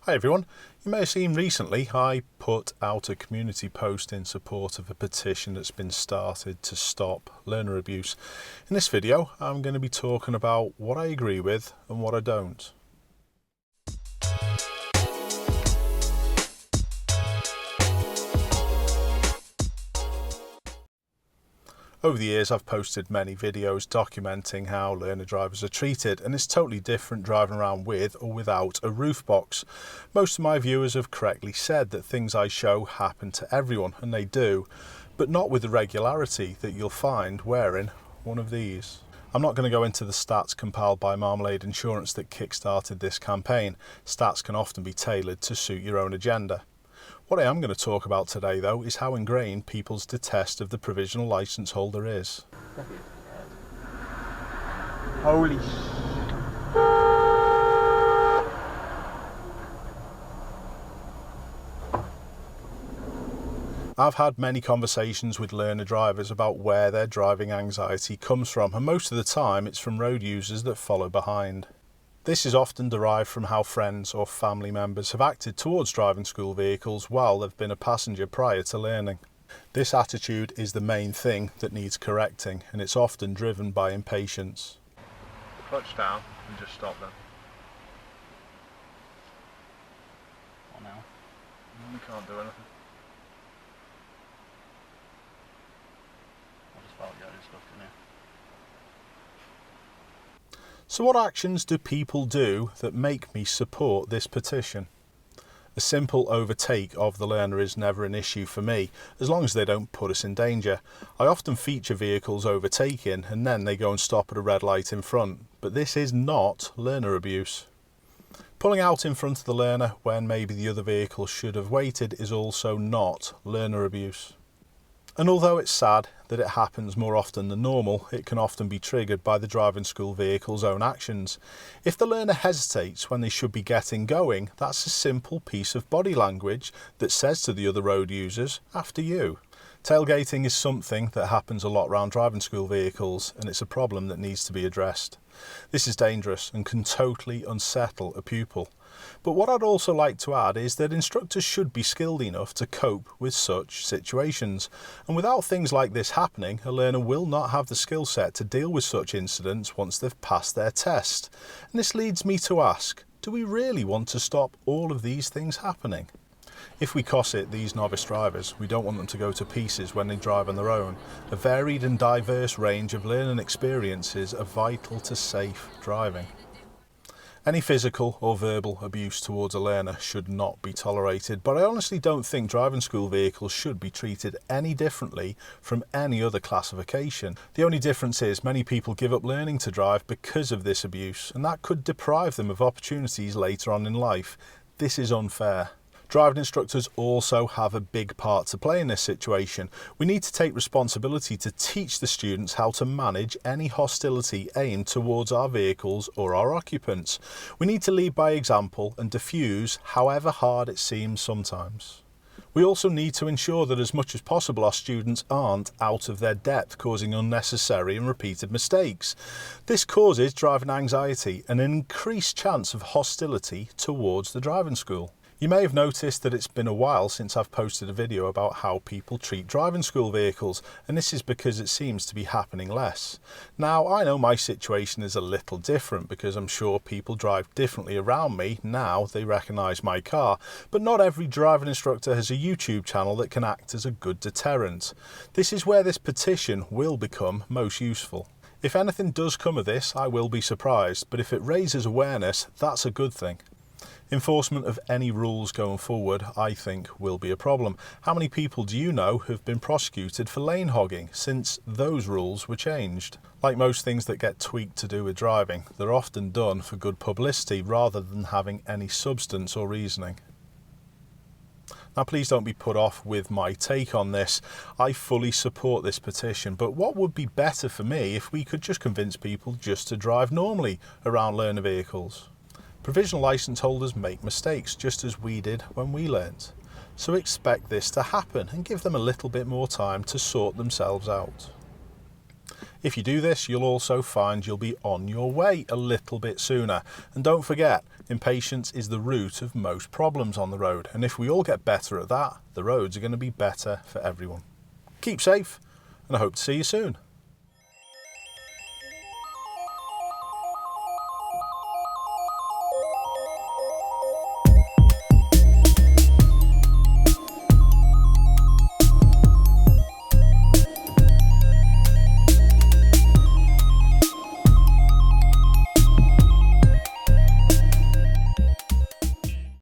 Hi everyone, you may have seen recently I put out a community post in support of a petition that's been started to stop learner abuse. In this video I'm going to be talking about what I agree with and what I don't. Over the years I've posted many videos documenting how learner drivers are treated, and it's totally different driving around with or without a roof box. Most of my viewers have correctly said that things I show happen to everyone, and they do, but not with the regularity that you'll find wearing one of these. I'm not going to go into the stats compiled by Marmalade Insurance that kick-started this campaign. Stats can often be tailored to suit your own agenda. What I am going to talk about today, though, is how ingrained people's detest of the provisional licence holder is. Holy I've had many conversations with learner drivers about where their driving anxiety comes from, and most of the time it's from road users that follow behind. This is often derived from how friends or family members have acted towards driving school vehicles while they've been a passenger prior to learning. This attitude is the main thing that needs correcting, and it's often driven by impatience. Clutch down and just stop them. What now? We can't do anything. I just felt getting stuff in here. So what actions do people do that make me support this petition? A simple overtake of the learner is never an issue for me, as long as they don't put us in danger. I often feature vehicles overtaking and then they go and stop at a red light in front, but this is not learner abuse. Pulling out in front of the learner when maybe the other vehicle should have waited is also not learner abuse. And although it's sad that it happens more often than normal, it can often be triggered by the driving school vehicle's own actions. If the learner hesitates when they should be getting going, that's a simple piece of body language that says to the other road users, after you. Tailgating is something that happens a lot around driving school vehicles, and it's a problem that needs to be addressed. This is dangerous and can totally unsettle a pupil. But what I'd also like to add is that instructors should be skilled enough to cope with such situations. And without things like this happening, a learner will not have the skill set to deal with such incidents once they've passed their test. And this leads me to ask, do we really want to stop all of these things happening? If we cosset these novice drivers, we don't want them to go to pieces when they drive on their own. A varied and diverse range of learning experiences are vital to safe driving. Any physical or verbal abuse towards a learner should not be tolerated, but I honestly don't think driving school vehicles should be treated any differently from any other classification. The only difference is many people give up learning to drive because of this abuse, and that could deprive them of opportunities later on in life. This is unfair. Driving instructors also have a big part to play in this situation. We need to take responsibility to teach the students how to manage any hostility aimed towards our vehicles or our occupants. We need to lead by example and diffuse however hard it seems sometimes. We also need to ensure that as much as possible our students aren't out of their depth, causing unnecessary and repeated mistakes. This causes driving anxiety and an increased chance of hostility towards the driving school. You may have noticed that it's been a while since I've posted a video about how people treat driving school vehicles, and this is because it seems to be happening less. Now, I know my situation is a little different because I'm sure people drive differently around me now they recognise my car, but not every driving instructor has a YouTube channel that can act as a good deterrent. This is where this petition will become most useful. If anything does come of this, I will be surprised, but if it raises awareness, that's a good thing. Enforcement of any rules going forward, I think, will be a problem. How many people do you know have been prosecuted for lane hogging since those rules were changed? Like most things that get tweaked to do with driving, they're often done for good publicity rather than having any substance or reasoning. Now please don't be put off with my take on this. I fully support this petition, but what would be better for me if we could just convince people just to drive normally around learner vehicles? Provisional licence holders make mistakes just as we did when we learnt. So expect this to happen and give them a little bit more time to sort themselves out. If you do this, you'll also find you'll be on your way a little bit sooner. And don't forget, impatience is the root of most problems on the road. And if we all get better at that, the roads are going to be better for everyone. Keep safe, and I hope to see you soon.